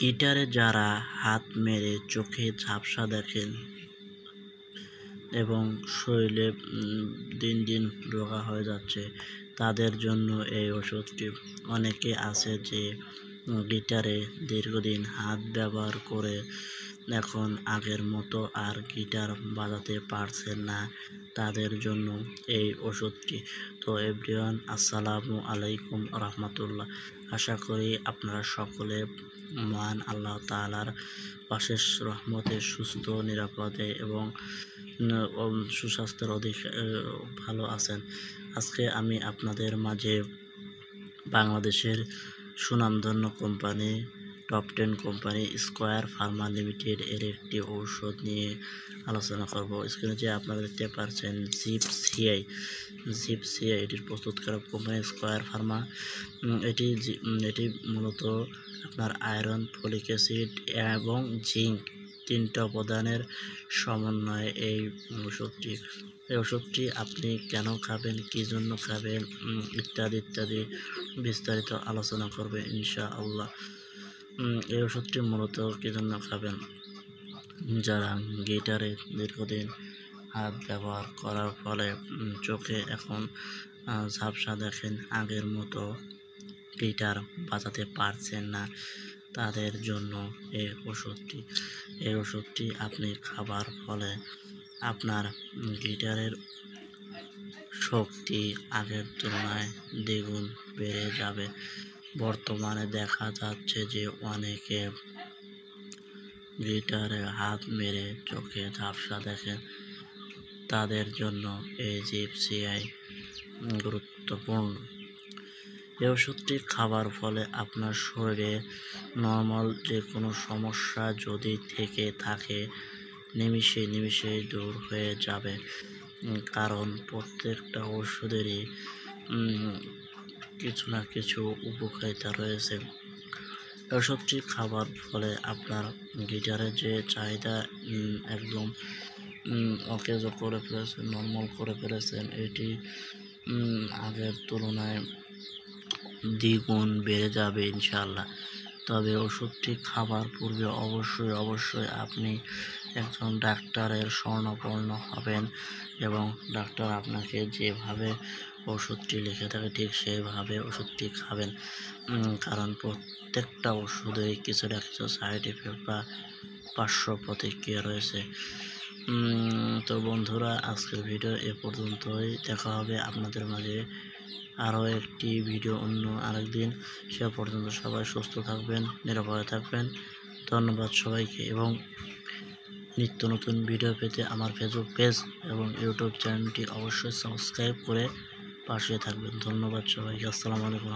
গিটারে যারা হাত মেরে চোখে ঝাপসা দেখেন এবং শরীরে দিন দিন রোগা হয়ে যাচ্ছে, তাদের জন্য এই ওষুধটি। অনেকে আছে যে গিটারে দীর্ঘদিন হাত ব্যবহার করে এখন আগের মতো আর গিটার বাজাতে পারছেন না, তাদের জন্য এই ওষুধটি। তো এভরিওয়ান, আসসালামু আলাইকুম রহমতুল্লাহ। আশা করি আপনারা সকলে মহান আল্লাহ তাআলার অশেষ রহমতে সুস্থ, নিরাপদে এবং সুস্বাস্থ্যের অধিক ভালো আছেন। আজকে আমি আপনাদের মাঝে বাংলাদেশের সুনামধন্য company, top 10 company square Pharma limited এর একটি ঔষধ নিয়ে আলোচনা করব। স্ক্রিনে যে আপনারা দেখতে পাচ্ছেন জিপসিআই এটির প্রস্তুতকারক কোম্পানি স্কয়ার ফার্মা। এটি মূলত আপনার আয়রন, ফলিক অ্যাসিড এবং জিঙ্ক তিনটা উপাদানের সমন্বয়ে এই ওষুধটি আপনি কেন খাবেন, কী জন্য খাবেন, ইত্যাদি ইত্যাদি বিস্তারিত আলোচনা করবে ইনশাআল্লাহ। এই ওষুধটি মূলত কী জন্য খাবেন? যারা গিটারে দীর্ঘদিন হাত ব্যবহার করার ফলে চোখে এখন ঝাপসা দেখেন, আগের মতো গিটার বাজাতে পারছেন না, তাদের জন্য এই ওষুধটি আপনি খাবার ফলে আপনার গিটারের শক্তি আগের তুলনায় দ্বিগুণ বেড়ে যাবে। বর্তমানে দেখা যাচ্ছে যে অনেকে গিটারে হাত মেরে চোখে ঝাপসা দেখেন, তাদের জন্য এই জিপসিআই গুরুত্বপূর্ণ। এই ওষুধটি খাবার ফলে আপনার শরীরে নর্মাল যে কোনো সমস্যা যদি থেকে থাকে নিমিষে দূর হয়ে যাবে। কারণ প্রত্যেকটা ওষুধেরই কিছু না কিছু উপকারিতা রয়েছে। ওষুধটি খাবার ফলে আপনার গিটারের যে চাহিদা একদম অকেজো করে ফেলেছেন, নর্মাল করে ফেলেছেন, এটি আগের তুলনায় দ্বিগুণ বেড়ে যাবে ইনশাআল্লাহ। তবে ওষুধটি খাবার পূর্বে অবশ্যই আপনি একজন ডাক্তারের শরণাপন্ন হবেন এবং ডাক্তার আপনাকে যেভাবে ওষুধটি লিখে থাকে ঠিক সেইভাবে ওষুধটি খাবেন। কারণ প্রত্যেকটা ওষুধেই কিছু না কিছু সাইড এফেক্ট বা পার্শ্ব প্রতিক্রিয়া রয়েছে। তো বন্ধুরা, আজকের ভিডিও এ পর্যন্তই। দেখা হবে আপনাদের মাঝে আরও একটি ভিডিও অন্য আরেকদিন। সে পর্যন্ত সবাই সুস্থ থাকবেন, নিরাপদে থাকবেন। ধন্যবাদ সবাইকে। এবং নিত্য নতুন ভিডিও পেতে আমার ফেসবুক পেজ এবং ইউটিউব চ্যানেলটি অবশ্যই সাবস্ক্রাইব করে পাশে থাকবেন। ধন্যবাদ সবাইকে। আসসালামু আলাইকুম।